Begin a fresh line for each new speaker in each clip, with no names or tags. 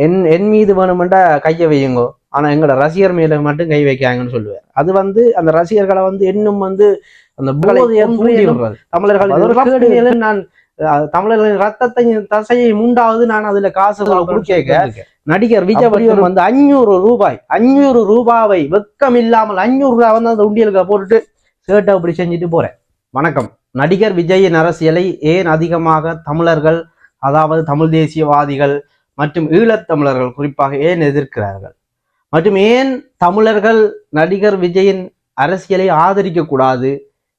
என் மீது வேணுமெண்டா கையை வையுங்கோ, ஆனா எங்களோட ரசிகர் மேல மட்டும் கை வைக்காங்கன்னு சொல்லுவார். அது அந்த ரசிகர்களை இன்னும் அந்த போதையை தூண்டி விடுறது. தமிழர்கள் நான் தமிழர்களின் ரத்தத்தையும் தசையையும் உண்டாவது நான் அதுல காசு கொடுக்க நடிகர் விஜய் 500 ரூபாவை வெக்கம் இல்லாமல் 500 ரூபாய் அந்த உண்டியலுக்கு போட்டுட்டு சேட்டை அப்படி செஞ்சுட்டு போறேன். வணக்கம். நடிகர் விஜயின் அரசியலை ஏன் அதிகமாக தமிழர்கள், அதாவது தமிழ் தேசியவாதிகள் மற்றும் ஈழத்தமிழர்கள் குறிப்பாக ஏன் எதிர்க்கிறார்கள், மற்றும் ஏன் தமிழர்கள் நடிகர் விஜயின் அரசியலை ஆதரிக்க கூடாது,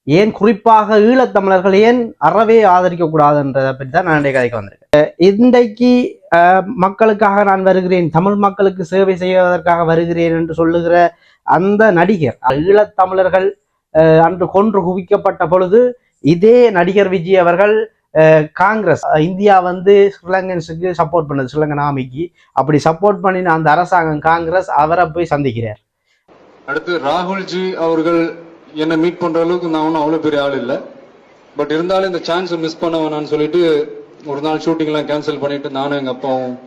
ஏன் குறிப்பாக ஈழத்தமிழர்கள் ஏன் அறவே ஆதரிக்க கூடாதுன்றதை பற்றி தான் நான் கதைக்கு வந்திருக்கேன். இன்றைக்கு மக்களுக்காக நான் வருகிறேன், தமிழ் மக்களுக்கு சேவை செய்வதற்காக வருகிறேன் என்று சொல்லுகிற அந்த நடிகர், ஈழத்தமிழர்கள் அன்று கொன்று குவிக்கப்பட்ட பொழுது இதே நடிகர் விஜய் அவர்கள் காங்கிரஸ், இந்தியா ஸ்ரீலங்கன்ஸுக்கு சப்போர்ட் பண்ணது, ஸ்ரீலங்கன் ஆர்மிக்கு அப்படி சப்போர்ட் பண்ணின அந்த அரசாங்கம் காங்கிரஸ் அவரை போய் சந்திக்கிறார்.
அடுத்து ராகுல்ஜி அவர்கள் என்னை மீட் பண்ற அளவுக்கு நான் ஒன்றும் அவ்வளோ பெரிய ஆள் இல்லை, பட் இருந்தாலும் இந்த சான்ஸை மிஸ் பண்ண வேணான்னு சொல்லிட்டு ஒரு நாள் ஷூட்டிங்லாம் கேன்சல் பண்ணிட்டு நானும் எங்கள் அப்பாவும்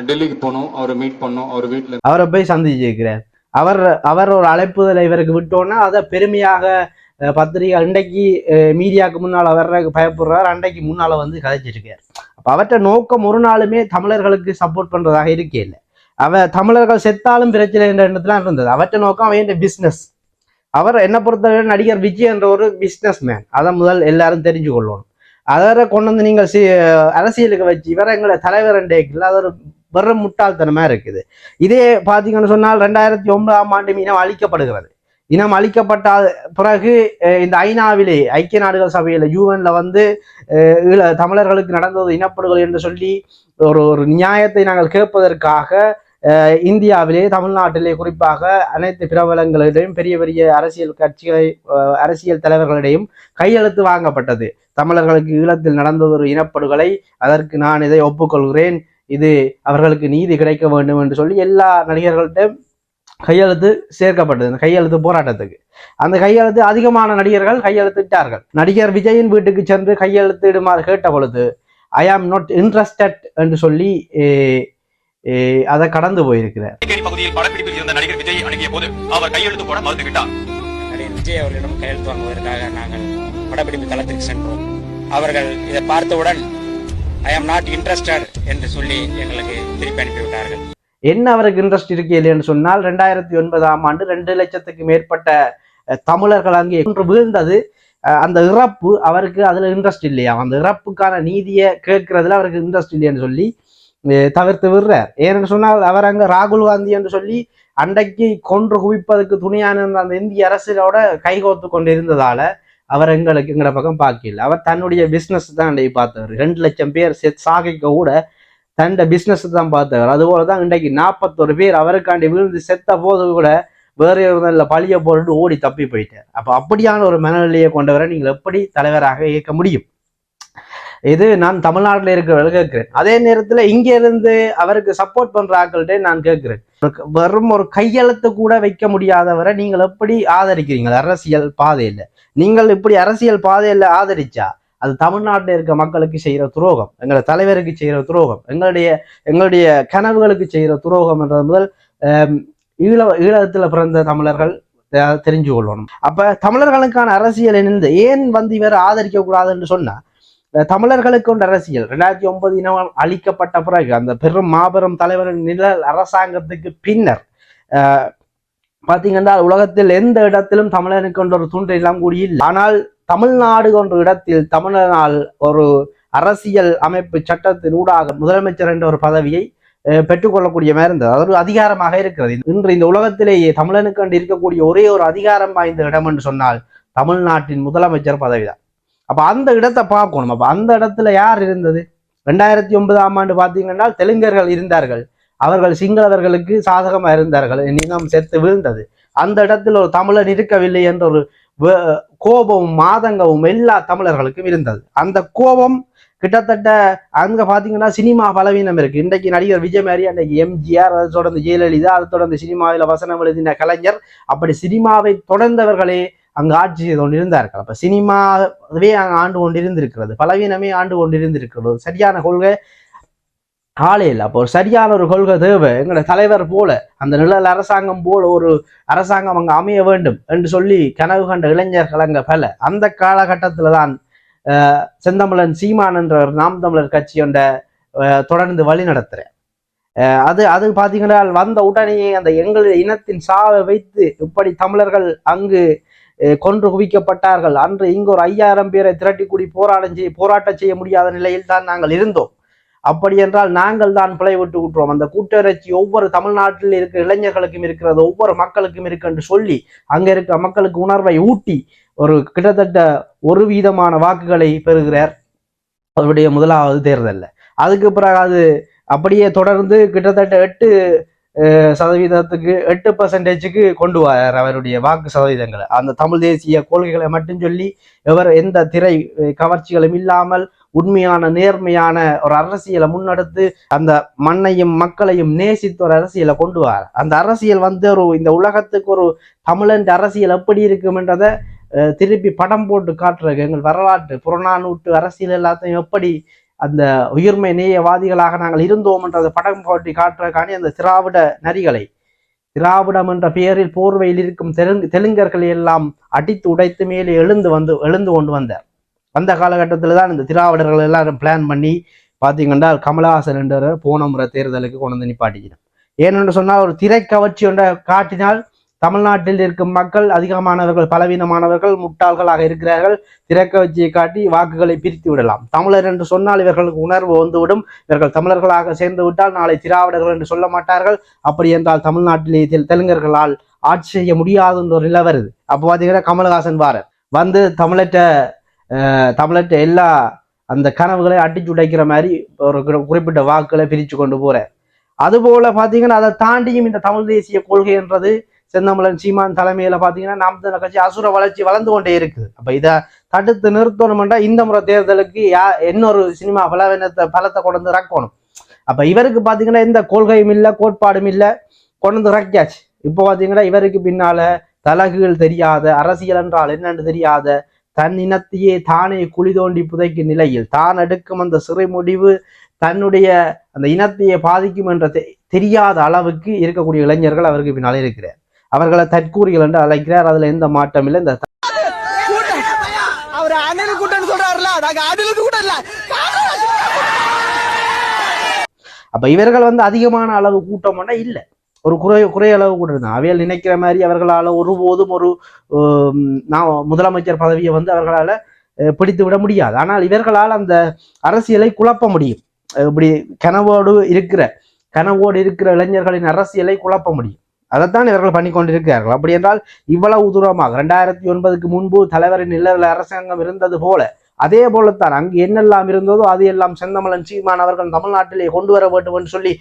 டெல்லிக்கு போனோம், அவரை மீட் பண்ணோம். அவர் வீட்டில்
அவரை போய் சந்திச்சிருக்கிறார். அவர் ஒரு அழைப்புதலை இவருக்கு விட்டோன்னா அதை பெருமையாக பத்திரிகை அண்டைக்கு மீடியாவுக்கு முன்னால் வர்றதுக்கு பயப்படுறார், அண்டைக்கு முன்னால் கதைச்சிருக்கார். அப்போ அவற்றை நோக்கம் ஒரு நாளுமே தமிழர்களுக்கு சப்போர்ட் பண்ணுறதாக இருக்கே இல்லை. தமிழர்கள் செத்தாலும் பிரச்சனை என்ற எண்ணத்துல இருந்தது. அவற்றை நோக்கம் அவன் பிஸ்னஸ். அவர் என்ன பொறுத்தவரை நடிகர் விஜய் என்ற ஒரு பிஸ்னஸ் மேன், அதை முதல் எல்லாரும் தெரிஞ்சு கொள்ளணும். அதை கொண்டு நீங்கள் அரசியலுக்கு வச்சு இவரை எங்களை தலைவர் என்றேக்கில் அது ஒரு வெறும் முட்டாள்தனமாக இருக்குது. இதே பார்த்தீங்கன்னு சொன்னால் 2009 இனம் அழிக்கப்படுகிறது. இனம் அழிக்கப்பட்ட பிறகு இந்த ஐநாவிலே, ஐக்கிய நாடுகள் சபையில், யூஎன்ல தமிழர்களுக்கு நடந்தது இனப்படுகொலை என்று சொல்லி ஒரு நியாயத்தை நாங்கள் கேட்பதற்காக இந்தியாவிலே, தமிழ்நாட்டிலே குறிப்பாக அனைத்து பிரபலங்களிடையும் பெரிய பெரிய அரசியல் கட்சிகளை, அரசியல் தலைவர்களிடையும் கையெழுத்து வாங்கப்பட்டது. தமிழர்களுக்கு ஈழத்தில் நடந்தது ஒரு இனப்படுகொலை, அதற்கு நான் இதை ஒப்புக்கொள்கிறேன், இது அவர்களுக்கு நீதி கிடைக்க வேண்டும் என்று சொல்லி எல்லா நடிகர்கள்ட்டையும் கையெழுத்து சேர்க்கப்பட்டது. அந்த கையெழுத்து போராட்டத்துக்கு அந்த கையெழுத்து அதிகமான நடிகர்கள் கையெழுத்திட்டார்கள். நடிகர் விஜயின் வீட்டுக்கு சென்று கையெழுத்து இடுமாறு கேட்ட பொழுது ஐ ஆம் நாட் இன்ட்ரெஸ்டட் என்று சொல்லி அதை கடந்து போயிருக்கிறார்.
பகுதியில் படப்பிடிப்பில் இருந்த நடிகர் விஜய் அணுகிய போது அவர் கையெழுத்து போட மறுத்துவிட்டார். நடிகர் விஜய் அவர்களிடம் கையெழுத்து வாங்குவதற்காக நாங்கள் படப்பிடிப்பு தளத்திற்கு சென்றோம். அவர்கள் இதை பார்த்தவுடன் ஐ ஆம் நாட் இன்ட்ரெஸ்டட் என்று சொல்லி எங்களுக்கு திருப்பி அனுப்பிவிட்டார்கள்.
என்ன அவருக்கு இன்ட்ரெஸ்ட் இருக்கு இல்லைன்னு சொன்னால் 2009 2 லட்சத்துக்கு மேற்பட்ட தமிழர்கள் அங்கே வீழ்ந்தது. அந்த இறப்பு அவருக்கு அதுல இன்ட்ரெஸ்ட் இல்லையா, அந்த இறப்புக்கான நீதியை கேட்கறதுல அவருக்கு இன்ட்ரெஸ்ட் இல்லைன்னு சொல்லி தவிர்த்து விடுறார். ஏன்னு சொன்னால் அவர் அங்க ராகுல் காந்தி என்று சொல்லி அன்றைக்கு கொன்று குவிப்பதற்கு துணியான அந்த இந்திய அரசியலோட கைகோத்து கொண்டு இருந்ததால அவர் எங்கட பக்கம் பார்க்கல. அவர் தன்னுடைய பிசினஸ் தான் அன்றைக்கு பார்த்தவர். 2 லட்சம் பேர் சாகிக்க கூட தன்னுட பிசினஸ் தான் பார்த்தவர். அதுபோலதான் இன்றைக்கு 41 பேர் அவருக்காண்டி விழுந்து செத்த போது கூட வேற ஒரு பழிய போட்டு ஓடி தப்பி போயிட்டார். அப்ப அப்படியான ஒரு மனநிலையை கொண்டவரை நீங்கள் எப்படி தலைவராக இயக்க முடியும்? இது நான் தமிழ்நாட்டில் இருக்கிறவர்கள் கேட்கிறேன். அதே நேரத்துல இங்க இருந்து அவருக்கு சப்போர்ட் பண்ற ஆட்கள்கிட்ட நான் கேட்கிறேன், வெறும் ஒரு கையெழுத்து கூட வைக்க முடியாதவரை நீங்கள் எப்படி ஆதரிக்கிறீங்க அரசியல் பாதையில? நீங்கள் இப்படி அரசியல் பாதையில ஆதரிச்சா அது தமிழ்நாட்டில் இருக்க மக்களுக்கு செய்யற துரோகம், எங்களோட தலைவருக்கு செய்யற துரோகம், எங்களுடைய கனவுகளுக்கு செய்யற துரோகம் என்றது முதல் ஈழத்துல பிறந்த தமிழர்கள் தெரிஞ்சு கொள்ளணும். அப்ப தமிழர்களுக்கான அரசியல் இணைந்து ஏன் இவர் ஆதரிக்க கூடாது என்று சொன்னா, தமிழர்களுக்கு கொண்ட அரசியல் 2009 இனம் அளிக்கப்பட்ட பிறகு அந்த பெரும் மாபெரும் தலைவரின் நிழல் அரசாங்கத்துக்கு பின்னர் பார்த்தீங்கன்னா உலகத்தில் எந்த இடத்திலும் தமிழனுக்கு கொண்ட ஒரு தூண்டல் எல்லாம் கூடிய இல்லை. ஆனால் தமிழ்நாடு கொன்ற இடத்தில் தமிழனால் ஒரு அரசியல் அமைப்பு சட்டத்தின் ஊடாக முதலமைச்சர் என்ற ஒரு பதவியை பெற்றுக்கொள்ளக்கூடிய மாதிரி இருந்தது. அது ஒரு அதிகாரமாக இருக்கிறது. இன்று இந்த உலகத்திலேயே தமிழனுக்கு கண்டு இருக்கக்கூடிய ஒரே ஒரு அதிகாரம் வாய்ந்த இடம் என்று சொன்னால் தமிழ்நாட்டின் முதலமைச்சர் பதவிதான். அப்ப அந்த இடத்தை பார்க்கணும். அப்ப அந்த இடத்துல யார் இருந்தது? 2009 பார்த்தீங்கன்னா தெலுங்கர்கள் இருந்தார்கள், அவர்கள் சிங்களவர்களுக்கு சாதகமா இருந்தார்கள், இனம் செத்து வீழ்ந்தது. அந்த இடத்துல ஒரு தமிழன் இருக்கவில்லை என்ற ஒரு கோபமும் மாதங்கமும் எல்லா தமிழர்களுக்கும் இருந்தது. அந்த கோபம் கிட்டத்தட்ட அங்க பாத்தீங்கன்னா சினிமா பலவீனம் இருக்கு. இன்றைக்கு நடிகர் விஜய் மாதிரி அன்றைக்கு எம்ஜிஆர், அதை தொடர்ந்து ஜெயலலிதா, அதை தொடர்ந்து சினிமாவில் வசனம் எழுதின கலைஞர், அப்படி சினிமாவை தொடர்ந்தவர்களே அங்கு ஆட்சி செய்து கொண்டிருந்தார்கள். அப்ப சினிமாவே அங்கு ஆண்டு கொண்டிருந்திருக்கிறது, பலவீனமே ஆண்டு கொண்டிருந்திருக்கிறது. சரியான கொள்கை ஆளே இல்லை. அப்போ ஒரு சரியான ஒரு கொள்கை தேவை. எங்களோட தலைவர் போல அந்த நிழல் அரசாங்கம் போல ஒரு அரசாங்கம் அங்கே அமைய வேண்டும் என்று சொல்லி கனவு கண்ட இளைஞர்கள் அங்கே பல. அந்த காலகட்டத்துல தான் செந்தமிழன் சீமான் என்ற ஒரு நாம் தமிழர் கட்சி கொண்ட தொடர்ந்து வழி நடத்துறேன். அது பாத்தீங்கன்னா வந்த உடனேயே அந்த எங்களுடைய இனத்தின் சாவை வைத்து இப்படி தமிழர்கள் அங்கு கொன்று குவிக்கப்பட்டார்கள். அன்று இங்கு ஒரு 5000 பேரை திரட்டி கூடி போராட்டம் செய்ய முடியாத நிலையில் தான் நாங்கள் இருந்தோம். அப்படி என்றால் நாங்கள் தான் பிழை விட்டு விட்டுறோம். அந்த கூட்டுறச்சி ஒவ்வொரு தமிழ்நாட்டில் இருக்கிற இளைஞர்களுக்கும் இருக்கிறது, ஒவ்வொரு மக்களுக்கும் இருக்கு என்று சொல்லி அங்க இருக்க மக்களுக்கு உணர்வை ஊட்டி ஒரு கிட்டத்தட்ட 1% வாக்குகளை பெறுகிறார் அவருடைய முதலாவது தேர்தலில். அதுக்கு பிறகு அது அப்படியே தொடர்ந்து கிட்டத்தட்ட 8% கொண்டு வரார் அவருடைய வாக்கு சதவீதங்களை. அந்த தமிழ் தேசிய கொள்கைகளை மட்டும் சொல்லி எவர் எந்த திரை கவர்ச்சிகளும் இல்லாமல் உண்மையான நேர்மையான ஒரு அரசியலை முன்னெடுத்து அந்த மண்ணையும் மக்களையும் நேசித்து ஒரு அரசியலை கொண்டு வர. அந்த அரசியல் வந்து இந்த உலகத்துக்கு ஒரு தமிழன் அரசியல் எப்படி இருக்கும்ன்றதை திருப்பி படம் போட்டு காட்டுறது. எங்கள் வரலாற்று புறநானூற்று அரசியல் எல்லாத்தையும் எப்படி அந்த உயிர்மை நேயவாதிகளாக நாங்கள் இருந்தோம்ன்றதை படம் போட்டி காட்டுறதுக்காண்டி அந்த திராவிட நரிகளை, திராவிடம் என்ற பெயரில் போர்வையில் இருக்கும் தெலுங்கர்களை எல்லாம் அடித்து உடைத்து மேலே எழுந்து கொண்டு வந்தார். அந்த காலகட்டத்தில் தான் இந்த திராவிடர்கள் எல்லாரும் பிளான் பண்ணி பார்த்தீங்கன்னா கமலஹாசன் என்ற போன முறை தேர்தலுக்கு கொண்டு வந்து நிப்பாட்டிக்கணும். ஏனென்று சொன்னால் ஒரு திரைக்கவர்ச்சி ஒன்றை காட்டினால் தமிழ்நாட்டில் இருக்கும் மக்கள் அதிகமானவர்கள் பலவீனமானவர்கள் முட்டாள்களாக இருக்கிறார்கள். திரைக்கவர்ச்சியை காட்டி வாக்குகளை பிரித்து விடலாம். தமிழர் என்று சொன்னால் இவர்களுக்கு உணர்வு வந்துவிடும். இவர்கள் தமிழர்களாக சேர்ந்து விட்டால் நாளை திராவிடர்கள் என்று சொல்ல மாட்டார்கள். அப்படி என்றால் தமிழ்நாட்டிலே தெலுங்கர்களால் ஆட்சி செய்ய முடியாது என்ற ஒரு நிலை வருது. அப்போ பார்த்தீங்கன்னா கமலஹாசன் வந்து தமிழற்ற எல்லா அந்த கனவுகளை அடிச்சு உடைக்கிற மாதிரி ஒரு குறிப்பிட்ட வாக்குகளை பிரித்து கொண்டு போறார். அதுபோல பார்த்தீங்கன்னா அதை தாண்டியும் இந்த தமிழ் தேசிய கொள்கை என்றது செந்தமிழன் சீமான் தலைமையில பாத்தீங்கன்னா நாம் தமிழர் கட்சி அசுர வளர்ச்சி வளர்ந்து கொண்டே இருக்குது. அப்ப இதை தடுத்து நிறுத்தணும்னா இந்த முறை தேர்தலுக்கு இன்னொரு சினிமா பலத்தை கொண்டு இறக்கணும். அப்ப இவருக்கு பாத்தீங்கன்னா எந்த கொள்கையும் இல்லை, கோட்பாடும் இல்லை, கொண்டு இறக்கியாச்சு. இப்போ பாத்தீங்கன்னா இவருக்கு பின்னால தலகுகள் தெரியாத, அரசியல் என்றால் என்னன்னு தெரியாத, தன் இனத்தையே தானே குழி தோண்டி புதைக்கும் நிலையில் தான் எடுக்கும் அந்த சிறை முடிவு தன்னுடைய அந்த இனத்தையே பாதிக்கும் என்ற தெரியாத அளவுக்கு இருக்கக்கூடிய இளைஞர்கள் அவருக்கு பின்னாலே இருக்கிறார். அவர்களை தற்கூறிகள் என்று அழைக்கிறார். அதுல எந்த மாற்றம் இல்லை. இந்த அப்ப இவர்கள் அதிகமான அளவு கூட்டம் இல்லை, ஒரு குறை அளவு கூட இருந்தாங்க. அவையில் நினைக்கிற மாதிரி அவர்களால் ஒருபோதும் ஒரு முதலமைச்சர் பதவியை அவர்களால பிடித்து விட முடியாது. ஆனால் இவர்களால் அந்த அரசியலை குழப்ப முடியும். இப்படி கனவோடு இருக்கிற இளைஞர்களின் அரசியலை குழப்ப முடியும். அதைத்தான் இவர்கள் பண்ணி கொண்டிருக்கிறார்கள். அப்படி என்றால் இவ்வளவு தூரமாக 2009 முன்பு தலைவரின் நிழல் அரசாங்கம் இருந்தது போல அதே போலத்தான் அங்கு என்னெல்லாம் இருந்ததோ அது எல்லாம் செந்தமிழன் சீமான் அவர்கள் தமிழ்நாட்டிலே கொண்டு வர வேண்டும் என்று சொல்லி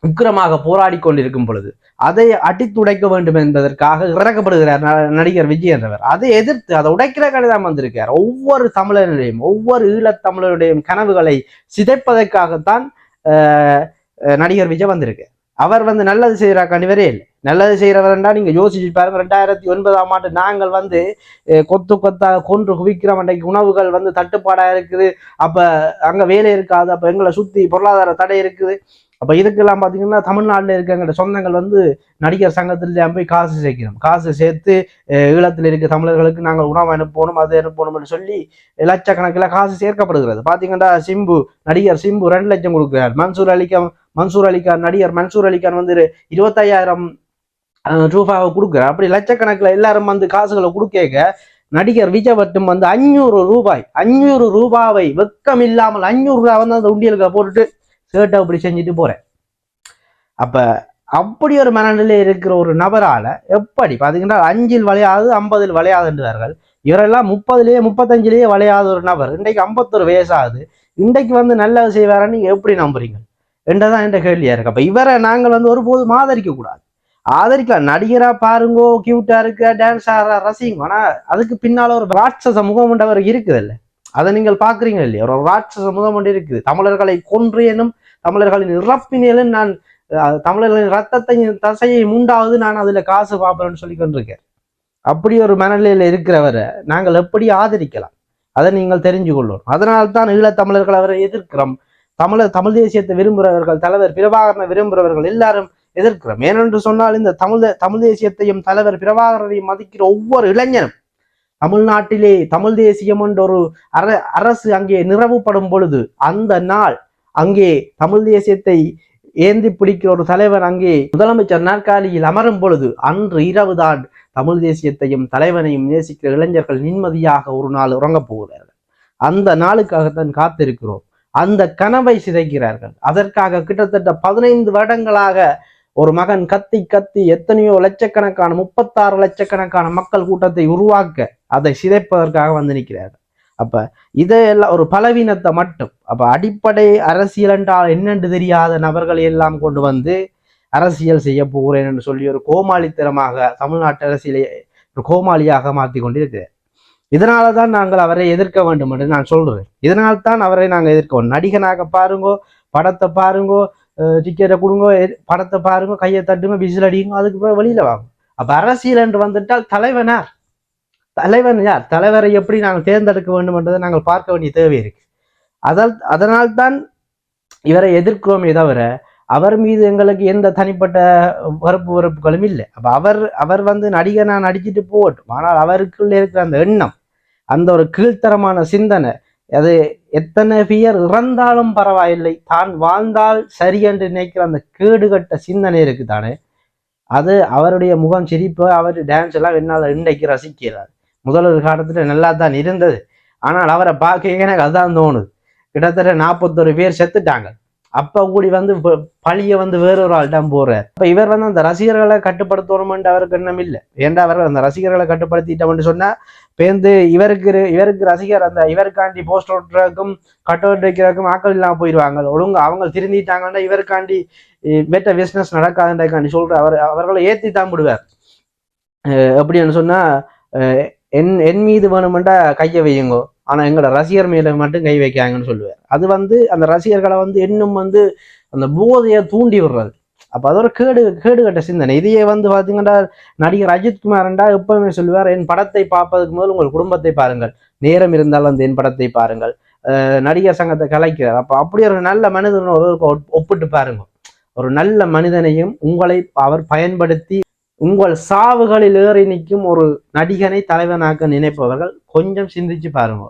உக்கிரமாக போராடி கொண்டிருக்கும் பொழுது அதை அடித்துடைக்க வேண்டும் என்பதற்காக இறக்கப்படுகிறார் நடிகர் விஜய் என்றவர். அதை எதிர்த்து அதை உடைக்கிற கடிதம் வந்திருக்கார். ஒவ்வொரு தமிழருடையும் ஒவ்வொரு ஈழத்தமிழருடைய கனவுகளை சிதைப்பதற்காகத்தான் நடிகர் விஜய் வந்திருக்கார். அவர் நல்லது செய்யறாக்காண்டி வரே இல்லை. நல்லது செய்யறவர்ன்றா நீங்க யோசிச்சு பாருங்க. 2009 நாங்கள் கொத்து கொத்தாக கொன்று குவிக்கிற அன்றைக்கு உணவுகள் தட்டுப்பாடா இருக்குது. அப்ப அங்க வேலை இருக்காது. அப்ப எங்களை சுத்தி பொருளாதார தடை இருக்குது. அப்ப இதுக்கெல்லாம் பாத்தீங்கன்னா தமிழ்நாட்டில் இருக்கிற சொந்தங்கள் நடிகர் சங்கத்திலே போய் காசு சேர்க்கணும். காசு சேர்த்து ஈழத்தில் இருக்க தமிழர்களுக்கு நாங்கள் உணவு அனுப்பணும், அது அனுப்பணும்னு சொல்லி லட்சக்கணக்கில் காசு சேர்க்கப்படுகிறது. பாத்தீங்கன்னா நடிகர் சிம்பு 2 லட்சம் கொடுக்கிறார். நடிகர் மன்சூர் அலிகான் 25,000 ரூபாவை கொடுக்குறார். அப்படி லட்சக்கணக்கில் எல்லாரும் காசுகளை கொடுக்க நடிகர் விஜய் மட்டும் 500 ரூபாவை வெக்கம் இல்லாமல் 500 ரூபாய் அந்த உண்டியலுக்கு போட்டுட்டு சேட்டை அப்படி செஞ்சுட்டு போறேன். அப்ப அப்படி ஒரு மனநிலை இருக்கிற ஒரு நபரால எப்படி பாத்தீங்கன்னா 5 விளையாது 50 விளையாதுன்றார்கள். இவரெல்லாம் 30 35 விளையாத ஒரு நபர் இன்றைக்கு 51 வயசாகுது. இன்றைக்கு நல்லது செய்வாரன்னு நீங்க எப்படி நம்புறீங்க என்றதான் என்ற கேள்வியா இருக்கு. அப்ப இவரை நாங்கள் ஒருபோதும் ஆதரிக்க கூடாது. ஆதரிக்கலாம். நடிகரா பாருங்கோ, கியூட்டா இருக்க, டான்ஸ் ஆடுற, ரசிங்க. ஆனா அதுக்கு பின்னால ஒரு ராட்சச முகம் என்றவர் இருக்குது இல்ல, அதை நீங்கள் பாக்குறீங்க இல்லையா? ஒரு ராட்சச முகம் ஒன்று இருக்குது. தமிழர்களை கொன்றேனும் தமிழர்களின் இறப்பினேலும் நான் தமிழர்களின் ரத்தத்தையும் தசையை மூண்டாவது நான் அதுல காசு பார்ப்பேன்னு சொல்லி கொண்டிருக்கேன். அப்படி ஒரு மனநிலையில இருக்கிறவரை நாங்கள் எப்படி ஆதரிக்கலாம்? அதை நீங்கள் தெரிஞ்சு கொள்ளணும். அதனால்தான் ஈழத்தமிழர்கள் அவரை எதிர்க்கிறோம். தமிழ் தேசியத்தை விரும்புகிறவர்கள், தலைவர் பிரபாகரனை விரும்புகிறவர்கள் எல்லாரும் எதிர்க்கிறோம். ஏனென்று சொன்னால் இந்த தமிழ் தேசியத்தையும் தலைவர் பிரபாகரனையும் மதிக்கிற ஒவ்வொரு இளைஞனும் தமிழ்நாட்டிலே தமிழ் தேசியம் என்ற ஒரு அரசு அங்கே நிறுவப்படும் பொழுது அந்த நாள் அங்கே தமிழ் தேசியத்தை ஏந்தி பிடிக்கிற ஒரு தலைவர் அங்கே முதலமைச்சர் நாற்காலியில் அமரும் பொழுது அன்று இரவுதான் தமிழ் தேசியத்தையும் தலைவனையும் நேசிக்கிற இளைஞர்கள் நிம்மதியாக ஒரு நாள் உறங்கப் போகிறார்கள். அந்த நாளுக்காகத்தான் காத்திருக்கிறோம். அந்த கனவை சிதைக்கிறார்கள். அதற்காக கிட்டத்தட்ட 15 வருடங்களாக ஒரு மகன் கத்தி கத்தி எத்தனையோ லட்சக்கணக்கான 36 லட்சக்கணக்கான மக்கள் கூட்டத்தை உருவாக்க அதை சிதைப்பதற்காக வந்து நிற்கிறார்கள். அப்ப இதெல்லாம் ஒரு பலவீனத்தை மட்டும். அப்ப அடிப்படை அரசியல் என்றால் என்னென்று தெரியாத நபர்களை எல்லாம் கொண்டு வந்து அரசியல் செய்ய போகிறேன் என்று சொல்லி ஒரு கோமாளித்தனமாக தமிழ்நாட்டு அரசியலை ஒரு கோமாளியாக மாற்றி கொண்டிருக்கிறார். இதனாலதான் நாங்கள் அவரை எதிர்க்க வேண்டும் என்று நான் சொல்றேன். இதனால்தான் அவரை நாங்கள் எதிர்க்க நடிகனாக பாருங்கோ, படத்தை பாருங்கோ, டிக்கெட்டை கொடுங்கோ, படத்தை பாருங்க, கையை தட்டுங்க, விசில் அடிங்க, அதுக்கு பிறகு வெளியில வாங்க. அப்ப அரசியல் என்று வந்துட்டால் தலைவன் யார்? தலைவரை எப்படி நாங்கள் தேர்ந்தெடுக்க வேண்டும் என்றதை நாங்கள் பார்க்க வேண்டிய தேவை இருக்கு. அதனால்தான் இவரை எதிர்க்கிறோமே தவிர அவர் மீது எங்களுக்கு எந்த தனிப்பட்ட வெறுப்புகளும் இல்லை. அப்ப அவர் வந்து நடிகனா நடிச்சுட்டு போகட்டும். ஆனால் அவருக்குள்ள இருக்கிற அந்த எண்ணம், அந்த ஒரு கீழ்த்தரமான சிந்தனை, அது எத்தனை பேர் இறந்தாலும் பரவாயில்லை, தான் வாழ்ந்தால் சரி என்று நினைக்கிற அந்த கேடுகட்ட சிந்தனை இருக்கு தானே, அது அவருடைய முகம் சிரிப்பு, அவர் டான்ஸ் எல்லாம் என்னால் இன்றைக்கு ரசிக்கிறார். முதல் ஒரு காலத்துல நல்லா தான் இருந்தது. ஆனால் அவரை பார்க்க எனக்கு அதுதான் தோணுது. கிட்டத்தட்ட 41 பேர் செத்துட்டாங்க. அப்ப கூடி வந்து பழிய வந்து வேறொரு ஆள்தான் போறார். அப்ப இவர் வந்து அந்த ரசிகர்களை கட்டுப்படுத்தணும்னு அவருக்கு எண்ணம் இல்லை. ஏன்டா அவர்கள் அந்த ரசிகர்களை கட்டுப்படுத்திட்டோம்னு சொன்னா பேருந்து இவருக்கு ரசிகர் அந்த இவருக்காண்டி போஸ்ட் ஓட்டுறதுக்கும் கட்டவுட் வைக்கிறதுக்கும் ஆக்கள் இல்லாம போயிடுவாங்க. ஒழுங்கு அவங்க திருந்திட்டாங்கன்னா இவருக்காண்டி பெட்ட பிசினஸ் நடக்காதுன்றதுக்காண்டி சொல்ற அவர்களை ஏத்தி தான் விடுவார். எப்படின்னு சொன்னா என் மீது வேணுமெண்டா கையை வையுங்கோ, ஆனா எங்களோட ரசிகர் மேல மட்டும் கை வைக்காங்கன்னு சொல்லுவார். அது வந்து அந்த ரசிகர்களை வந்து இன்னும் வந்து அந்த போதையை தூண்டி விடுறது. அப்ப அதோட கேடுகட்ட சிந்தனை. இதையே வந்து பாத்தீங்கன்னா நடிகர் அஜித்குமார்ண்டா எப்பவுமே சொல்லுவார், என் படத்தை பார்ப்பதற்கு முதல் உங்கள் குடும்பத்தை பாருங்கள், நேரம் இருந்தால் வந்து என் படத்தை பாருங்கள், நடிகர் சங்கத்தை கலைக்கிறார். அப்ப அப்படி ஒரு நல்ல மனிதன் ஒப்பிட்டு பாருங்க. ஒரு நல்ல மனிதனையும் உங்களை அவர் பயன்படுத்தி உங்கள் சாவுகளில் ஏறி நிற்கும் ஒரு நடிகனை தலைவனாக்க நினைப்பவர்கள் கொஞ்சம் சிந்திச்சு பாருங்க.